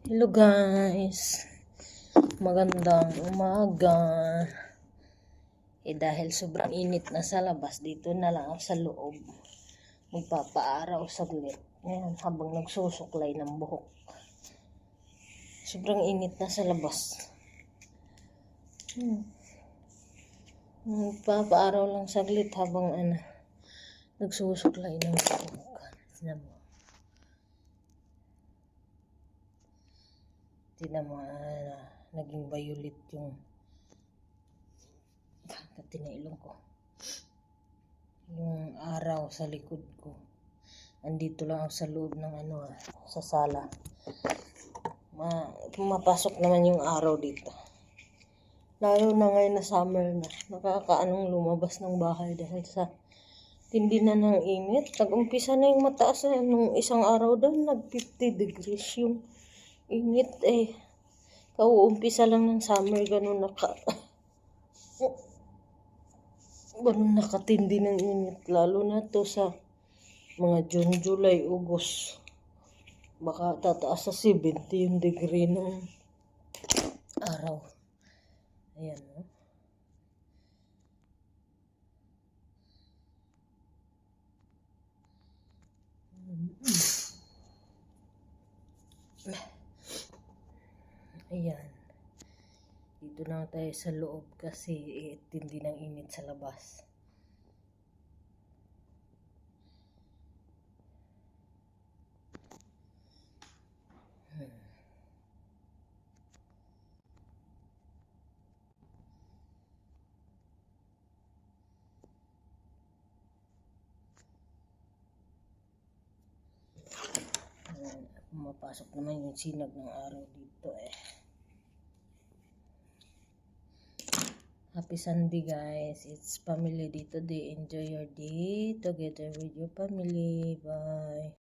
Hello guys, magandang umaga. Dahil sobrang init na sa labas, dito na lang ako sa loob. Magpapaaraw saglit. Ngayon habang nagsusuklay ng buhok. Sobrang init na sa labas. Magpapaaraw lang saglit habang nagsusuklay ng buhok. Tignan mo, naging violet yung tinailong ko. Yung araw sa likod ko. Andito lang ako sa loob ng sa sala. Pumapasok naman yung araw dito. Lalo na ngayon na summer na. Nakakaanong lumabas ng bahay dahil sa tindi na ng init. Nag-umpisa na yung mataas nung isang araw doon. Nag-50 degrees yung init Kauumpisa lang ng summer, ganun nakatindi ng init. Lalo na to sa mga June, July, August. Baka tataas sa 70 yung degree ng araw. Ayan, no? Ayan. Dito na tayo sa loob kasi tindi ng init sa labas. Pumapasok naman yung sinag ng araw dito Happy Sunday guys. It's family day today. Enjoy your day together with your family. Bye.